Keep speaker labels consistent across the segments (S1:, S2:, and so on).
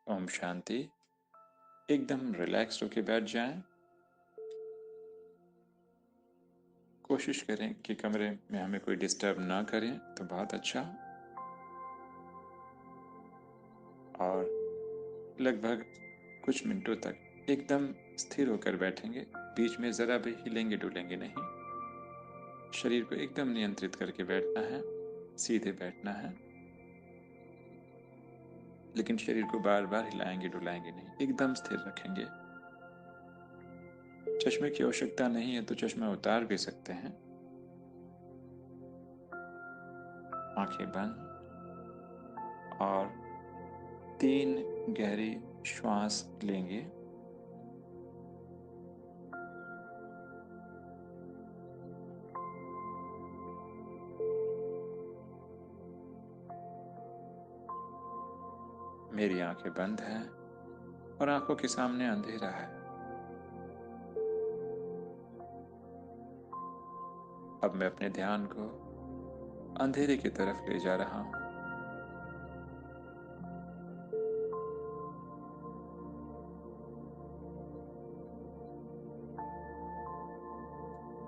S1: ओम शांति। एकदम रिलैक्स होके बैठ जाएं। कोशिश करें कि कमरे में हमें कोई डिस्टर्ब ना करें तो बहुत अच्छा। और लगभग कुछ मिनटों तक एकदम स्थिर होकर बैठेंगे। बीच में ज़रा भी हिलेंगे डुलेंगे नहीं। शरीर को एकदम नियंत्रित करके बैठना है, सीधे बैठना है, लेकिन शरीर को बार बार हिलाएंगे डुलाएंगे नहीं, एकदम स्थिर रखेंगे। चश्मे की आवश्यकता नहीं है तो चश्मा उतार भी सकते हैं। आंखें बंद और 3 गहरी श्वास लेंगे। मेरी आंखें बंद हैं और आंखों के सामने अंधेरा है। अब मैं अपने ध्यान को अंधेरे की तरफ ले जा रहा हूं।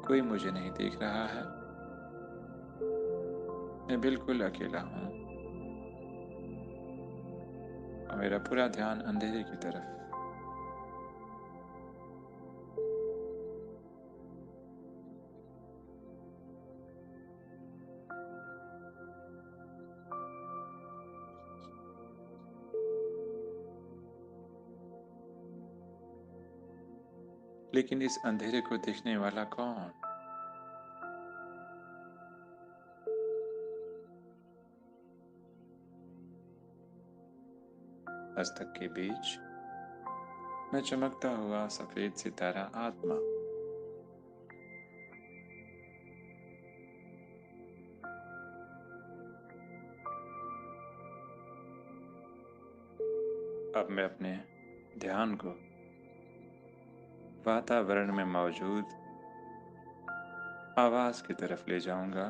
S1: कोई मुझे नहीं देख रहा है, मैं बिल्कुल अकेला हूं और मेरा पूरा ध्यान अंधेरे की तरफ। लेकिन इस अंधेरे को देखने वाला कौन? मस्तक के बीच में चमकता हुआ सफेद सितारा आत्मा। अब मैं अपने ध्यान को वातावरण में मौजूद आवाज की तरफ ले जाऊंगा।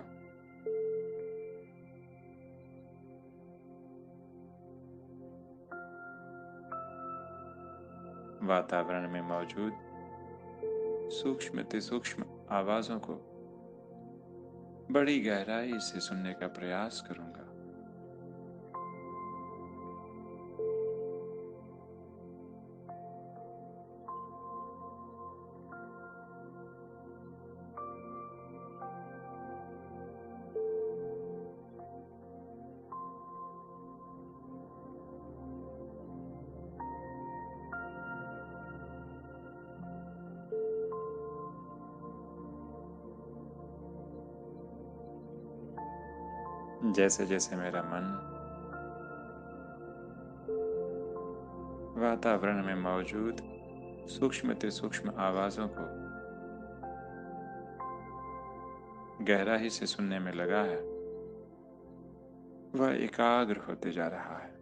S1: वातावरण में मौजूद सूक्ष्म से सूक्ष्म आवाजों को बड़ी गहराई से सुनने का प्रयास करूंगा। जैसे जैसे मेरा मन वातावरण में मौजूद सूक्ष्म से सूक्ष्म आवाजों को गहराई से सुनने में लगा है, वह एकाग्र होते जा रहा है।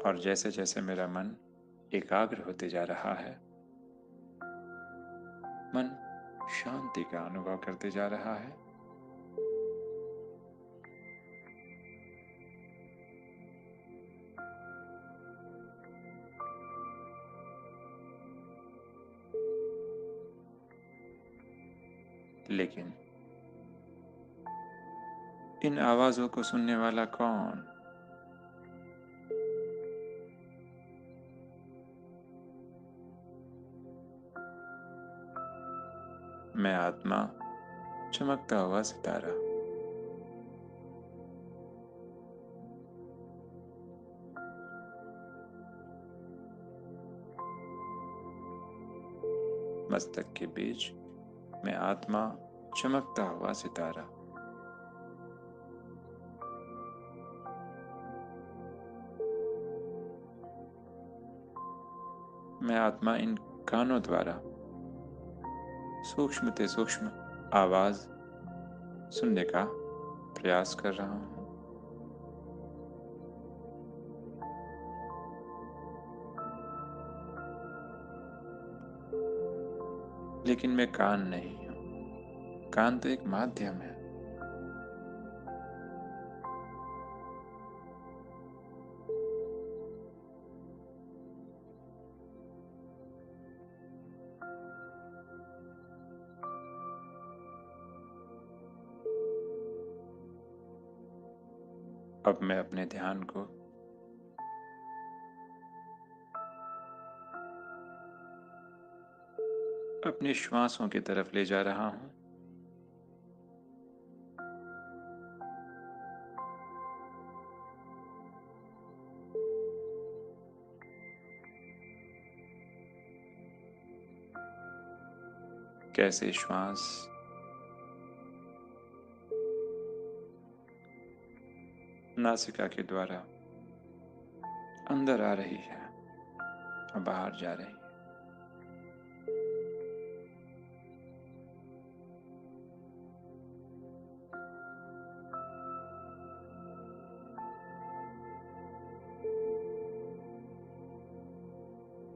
S1: और जैसे जैसे मेरा मन एकाग्र होते जा रहा है, मन शांति का अनुभव करते जा रहा है। लेकिन इन आवाजों को सुनने वाला कौन? मैं आत्मा, चमकता हुआ सितारा। मस्तक के बीच मैं आत्मा, चमकता हुआ सितारा। मैं आत्मा इन कानों द्वारा सूक्ष्म से सूक्ष्म आवाज सुनने का प्रयास कर रहा हूं। लेकिन मैं कान नहीं हूं। कान तो एक माध्यम है। अब मैं अपने ध्यान को अपने श्वासों की तरफ ले जा रहा हूं। कैसे श्वास नासिका के द्वारा अंदर आ रही है और बाहर जा रही है।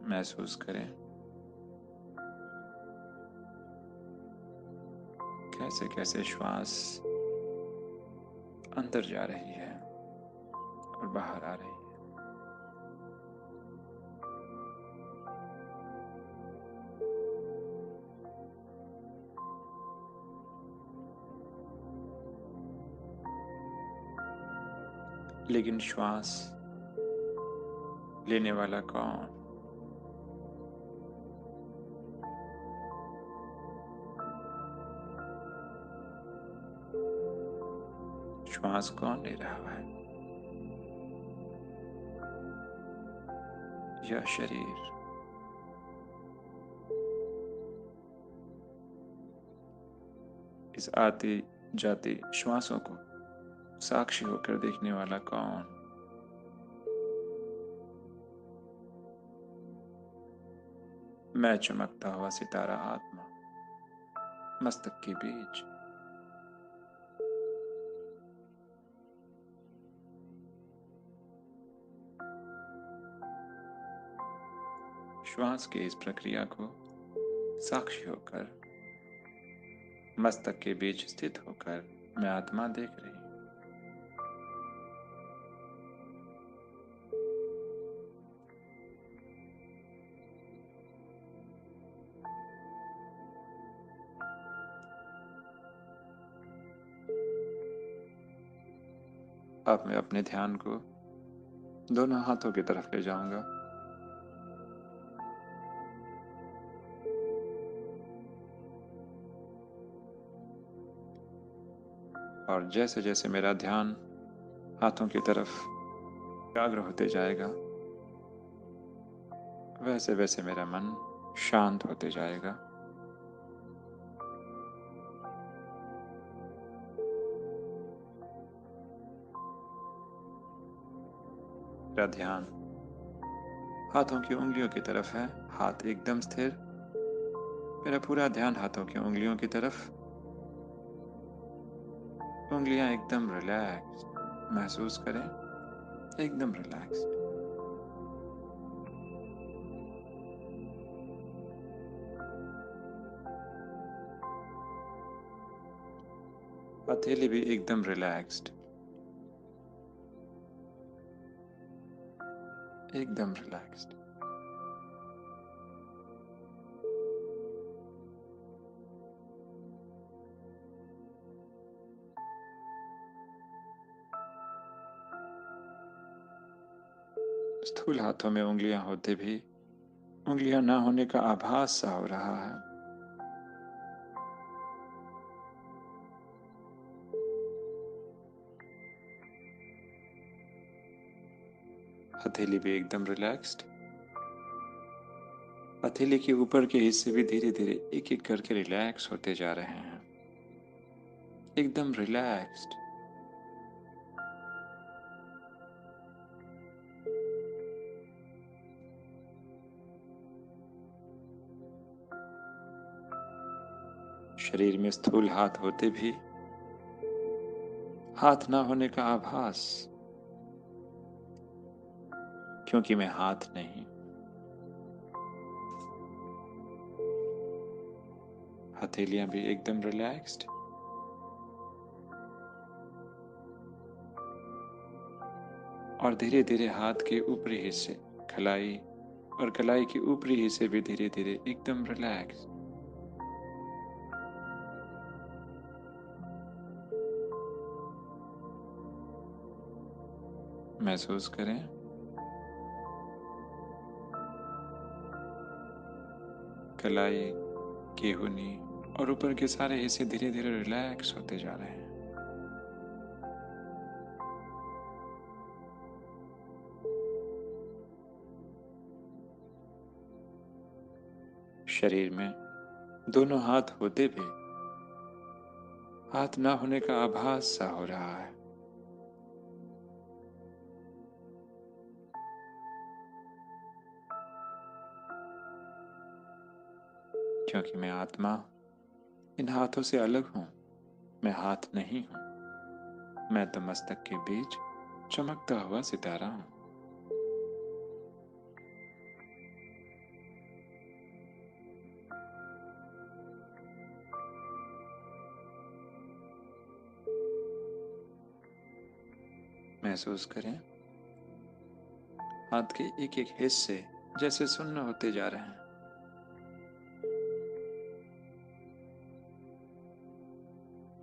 S1: महसूस करें कैसे कैसे श्वास अंदर जा रही है और बाहर आ रही है। लेकिन श्वास लेने वाला कौन? श्वास कौन ले रहा है? यह शरीर। इस आती जाती श्वासों को साक्षी होकर देखने वाला कौन? मैं चमकता हुआ सितारा आत्मा, मस्तक के बीच। श्वास की इस प्रक्रिया को साक्षी होकर, मस्तक के बीच स्थित होकर मैं आत्मा देख रही हूं। अब मैं अपने ध्यान को दोनों हाथों की तरफ ले जाऊंगा। और जैसे जैसे मेरा ध्यान हाथों की तरफ एकाग्र होते जाएगा, वैसे वैसे मेरा मन शांत होते जाएगा। मेरा ध्यान हाथों की उंगलियों की तरफ है। हाथ एकदम स्थिर। मेरा पूरा ध्यान हाथों की उंगलियों की तरफ। उंगलियां एकदम रिलैक्स महसूस करें, एकदम रिलैक्स। हथेली भी एकदम रिलैक्स्ड, एकदम रिलैक्स्ड। स्थूल हाथों में उंगलियां होते भी उंगलियां ना होने का आभास सा हो रहा है। हथेली भी एकदम रिलैक्स्ड। हथेली के ऊपर के हिस्से भी धीरे धीरे एक एक करके रिलैक्स होते जा रहे हैं, एकदम रिलैक्स्ड। शरीर में स्थूल हाथ होते भी हाथ ना होने का आभास, क्योंकि मैं हाथ नहीं। हथेलियां भी एकदम रिलैक्स्ड। और धीरे धीरे हाथ के ऊपरी हिस्से, कलाई और कलाई के ऊपरी हिस्से भी धीरे धीरे एकदम रिलैक्स। महसूस करें कलाई, केहूनी और ऊपर के सारे हिस्से धीरे धीरे रिलैक्स होते जा रहे हैं। शरीर में दोनों हाथ होते भी हाथ ना होने का आभास सा हो रहा है, क्योंकि मैं आत्मा इन हाथों से अलग हूं। मैं हाथ नहीं हूं, मैं तो मस्तक के बीच चमकता हुआ सितारा हूं। महसूस करें हाथ के एक एक हिस्से जैसे सुन्न होते जा रहे हैं।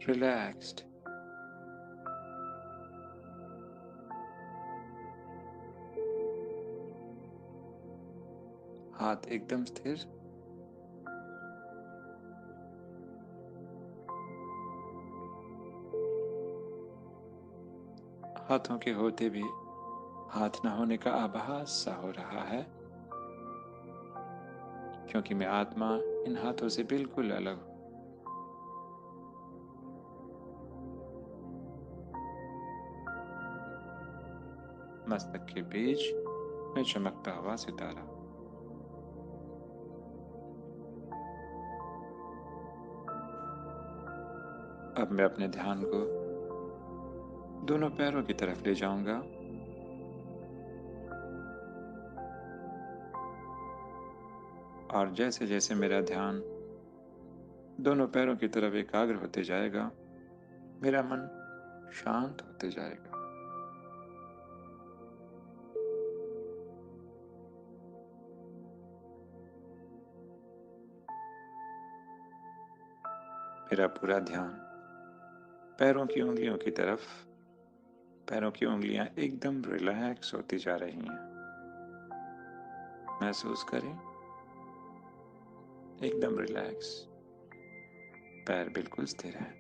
S1: रिलैक्स्ड। हाथ एकदम स्थिर। हाथों के होते भी हाथ न होने का आभास सा हो रहा है, क्योंकि मैं आत्मा इन हाथों से बिल्कुल अलग हूं। मस्तक के बीच में चमकता हुआ सितारा। अब मैं अपने ध्यान को दोनों पैरों की तरफ ले जाऊंगा। और जैसे जैसे मेरा ध्यान दोनों पैरों की तरफ एकाग्र होते जाएगा, मेरा मन शांत होते जाएगा। मेरा पूरा ध्यान पैरों की उंगलियों की तरफ। पैरों की उंगलियां एकदम रिलैक्स होती जा रही हैं। महसूस करें एकदम रिलैक्स। पैर बिल्कुल स्थिर है।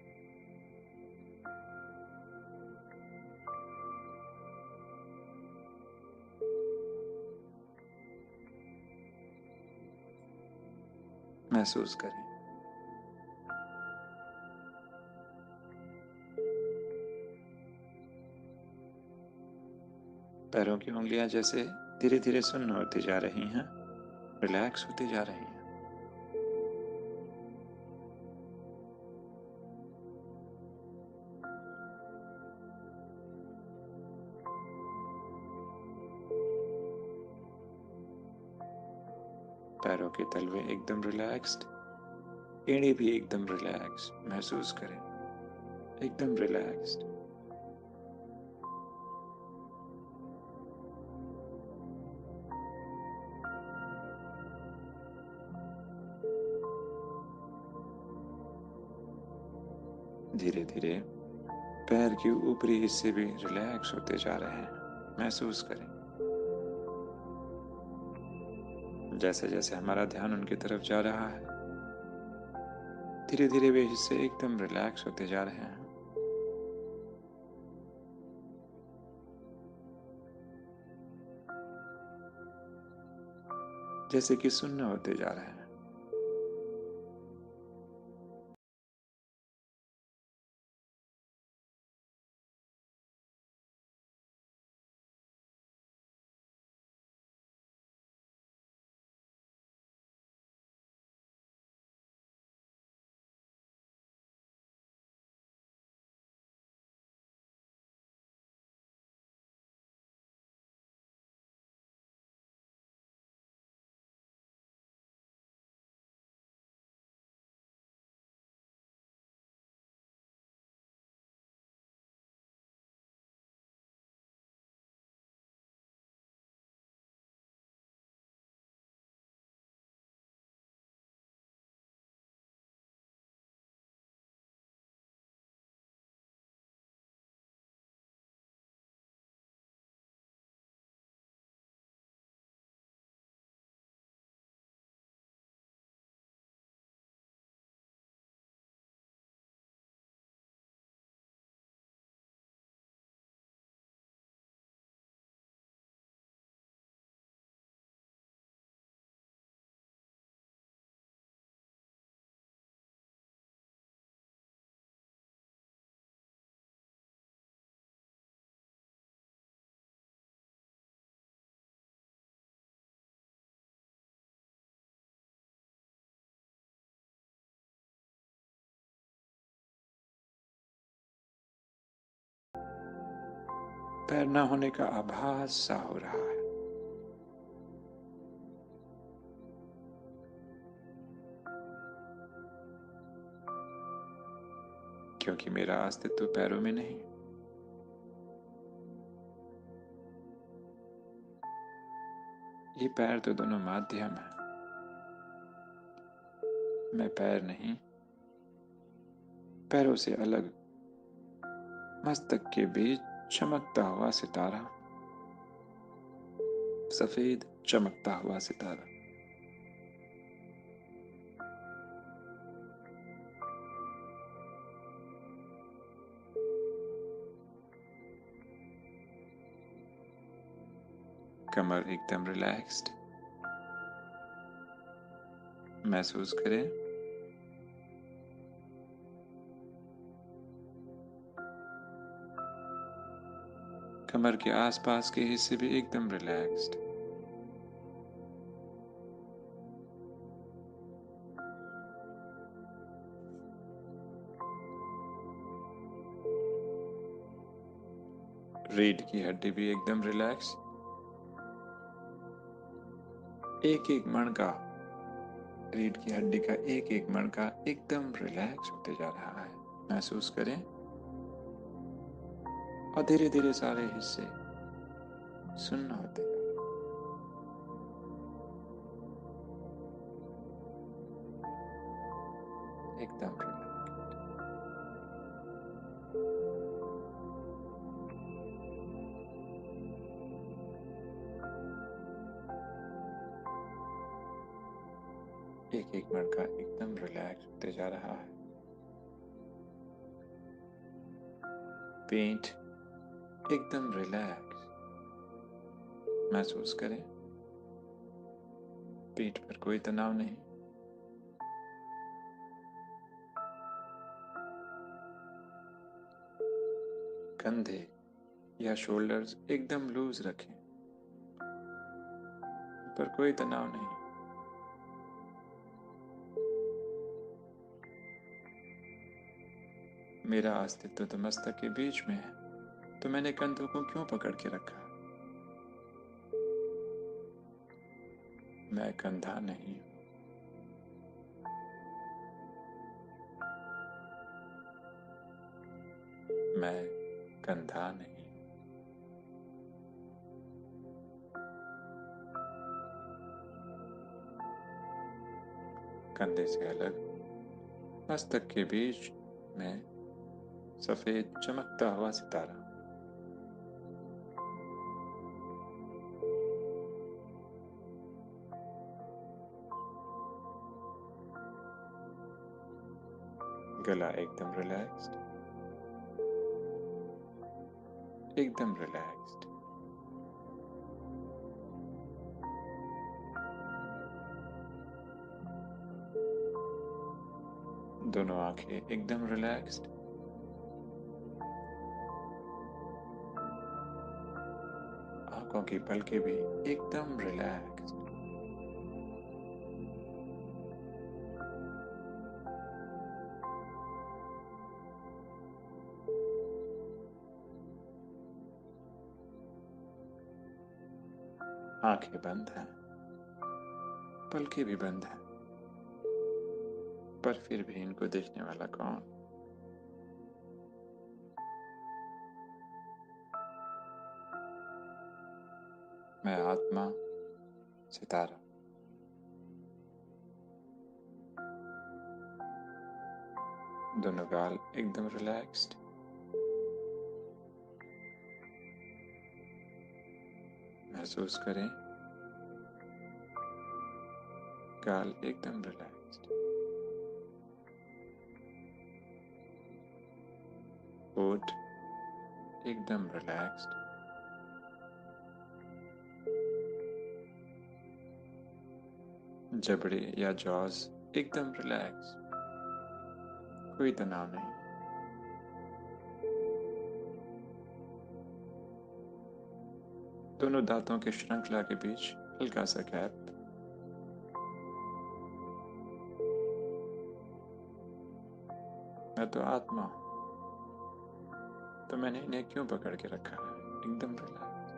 S1: महसूस करें पैरों की उंगलियां जैसे धीरे धीरे सुन्न होती जा रही हैं, रिलैक्स होती जा रही हैं। पैरों के तलवे एकदम रिलैक्स्ड, एड़ी भी एकदम रिलैक्स। महसूस करें एकदम रिलैक्स्ड। धीरे धीरे पैर के ऊपरी हिस्से भी रिलैक्स होते जा रहे हैं। महसूस करें जैसे जैसे हमारा ध्यान उनकी तरफ जा रहा है, धीरे धीरे वे हिस्से एकदम रिलैक्स होते जा रहे हैं। जैसे कि सुन्न होते जा रहे हैं। पैर न होने का आभास सा हो रहा है। क्योंकि मेरा अस्तित्व पैरों में नहीं। ये पैर तो दोनों माध्यम है। मैं पैर नहीं, पैरों से अलग मस्तक के बीच चमकता हुआ सितारा, सफेद चमकता हुआ सितारा। कमर एकदम रिलैक्स्ड महसूस करें। कमर के आसपास के हिस्से भी एकदम रिलैक्स्ड। रीढ़ की हड्डी भी एकदम रिलैक्स। एक एक मणका, रीढ़ की हड्डी का एक एक मणका एकदम रिलैक्स होते जा रहा है। महसूस करें और धीरे धीरे सारे हिस्से सुन्न होते जा रहे हैं। एकदम रिलैक्स। एक एक मणका एकदम रिलैक्स होते जा रहा है। पेट एकदम रिलैक्स महसूस करें। पेट पर कोई तनाव नहीं। कंधे या शोल्डर्स एकदम लूज रखें, पर कोई तनाव नहीं। मेरा अस्तित्व तो मस्तक के बीच में है, तो मैंने कंधों को क्यों पकड़ के रखा? मैं कंधा नहीं। मैं कंधा नहीं। कंधे से अलग मस्तक के बीच में सफेद चमकता हुआ सितारा। गला एकदम रिलैक्स्ड, एकदम रिलैक्स्ड। दोनों आंखें एकदम रिलैक्स्ड। आंखों की पलकें भी एकदम रिलैक्स्ड। आंखें बंद हैं, पलकें भी बंद हैं, पर फिर भी इनको देखने वाला कौन? मैं आत्मा, सितारा। दोनों गाल एकदम रिलैक्स्ड। महसूस करें गाल एकदम रिलैक्स्ड। होठ एकदम रिलैक्स्ड। जबड़े या जॉज एकदम रिलैक्स, कोई तनाव नहीं। दोनों दांतों के श्रृंखला के बीच हल्का सा गैप। मैं तो आत्मा हूं, तो मैंने इन्हें क्यों पकड़ के रखा है? एकदम रिलैक्स।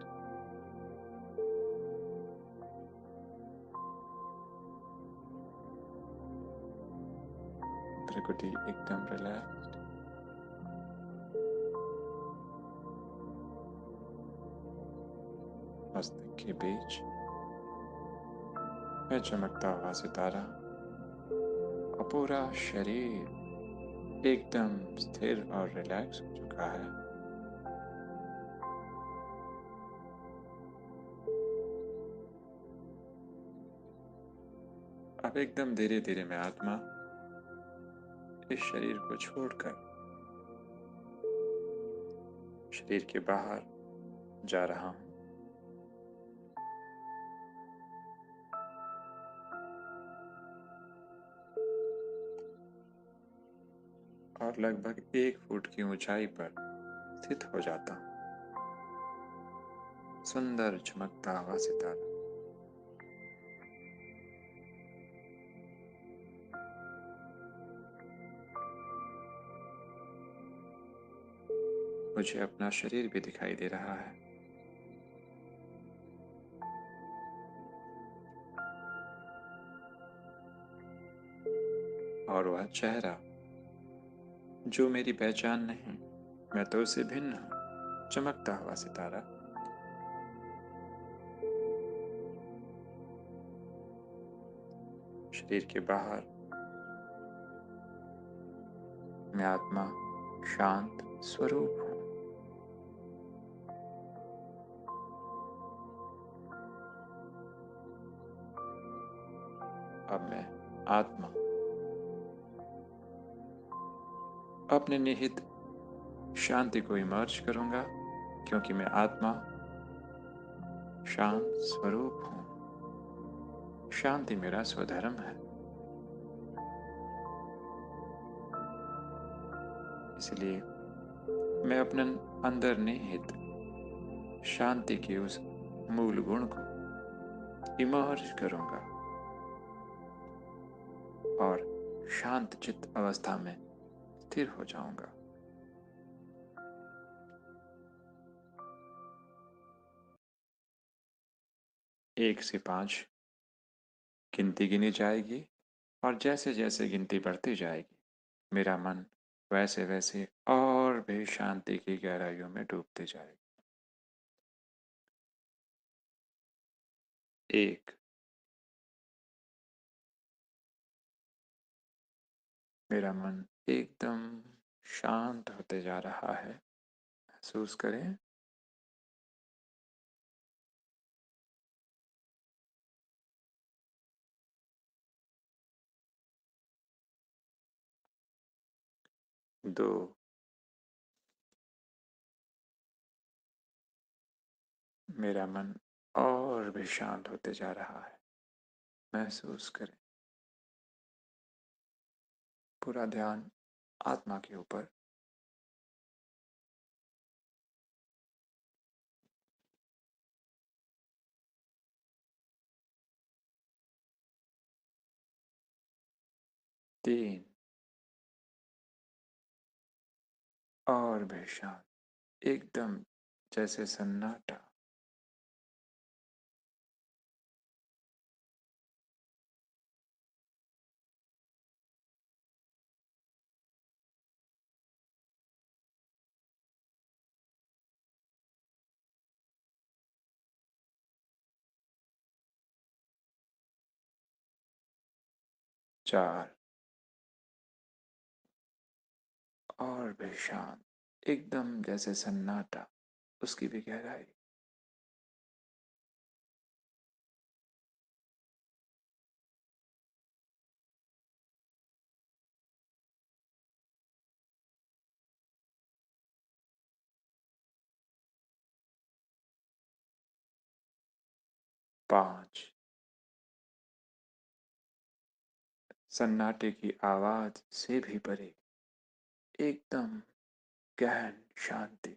S1: भ्रिकुटी एकदम रिलैक्स। मस्तक के बीच में चमकता हुआ सितारा और पूरा शरीर एकदम स्थिर और रिलैक्स हो चुका है। अब एकदम धीरे धीरे मैं आत्मा इस शरीर को छोड़कर शरीर के बाहर जा रहा हूं। और लगभग 1 फुट की ऊंचाई पर स्थित हो जाता हूं। सुंदर चमकता हुआ सितारा मुझे अपना शरीर भी दिखाई दे रहा है। और वह चेहरा जो मेरी पहचान नहीं, मैं तो उससे भिन्न हूं। चमकता हुआ सितारा शरीर के बाहर मैं आत्मा शांत स्वरूप हूं। अब मैं आत्मा अपने निहित शांति को इमर्ज करूंगा, क्योंकि मैं आत्मा शांत स्वरूप हूं। शांति मेरा स्वधर्म है। इसलिए मैं अपने अंदर निहित शांति के उस मूल गुण को इमर्ज करूंगा और शांत चित्त अवस्था में स्थिर हो जाऊंगा। 1 से 5 गिनती गिनी जाएगी और जैसे जैसे गिनती बढ़ती जाएगी मेरा मन वैसे वैसे और भी शांति की गहराइयों में डूबते जाएगा। 1। मेरा मन एकदम शांत होते जा रहा है। महसूस करें। 2। मेरा मन और भी शांत होते जा रहा है। महसूस करें। पूरा ध्यान आत्मा के ऊपर। 3। और भी शांत, एकदम जैसे सन्नाटा। 4। और भी शांत, एकदम जैसे सन्नाटा, उसकी भी गहराई। 5। सन्नाटे की आवाज से भी परे एकदम गहन शांति।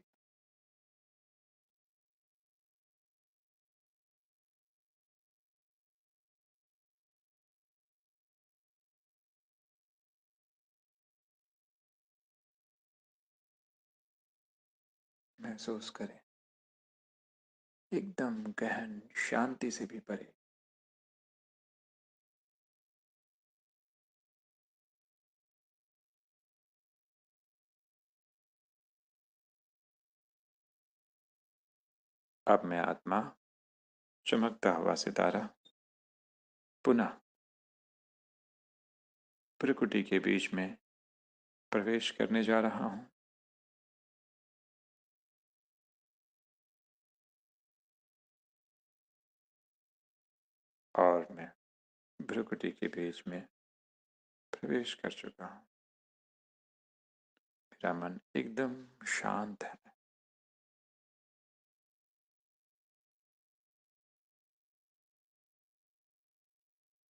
S1: महसूस करें। एकदम गहन शांति से भी परे। अब मैं आत्मा, चमकता हुआ सितारा, पुनः प्रकृति के बीच में प्रवेश करने जा रहा हूं। और मैं प्रकृति के बीच में प्रवेश कर चुका हूं। मेरा मन एकदम शांत है।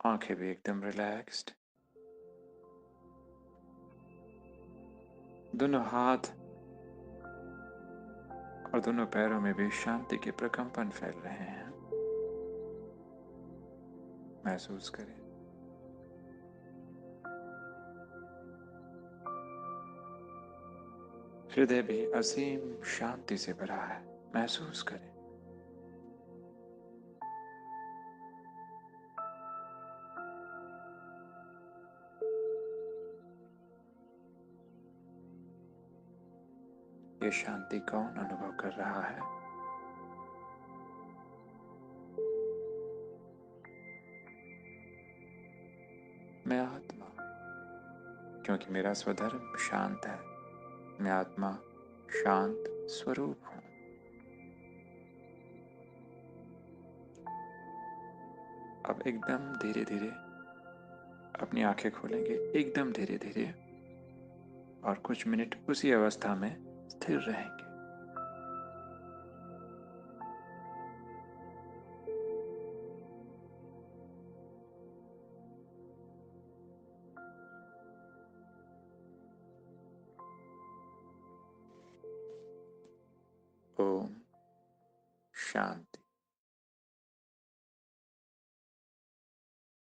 S1: आंखें भी एकदम रिलैक्स्ड। दोनों हाथ और दोनों पैरों में भी शांति के प्रकंपन फैल रहे हैं। महसूस करें। हृदय भी असीम शांति से भरा है। महसूस करें। ये शांति कौन अनुभव कर रहा है? मैं आत्मा, क्योंकि मेरा स्वधर्म शांत है। मैं आत्मा शांत स्वरूप हूं। अब एकदम धीरे धीरे अपनी आंखें खोलेंगे, एकदम धीरे धीरे, और कुछ मिनट उसी अवस्था में स्थिर रहेंगे। ओम शांति।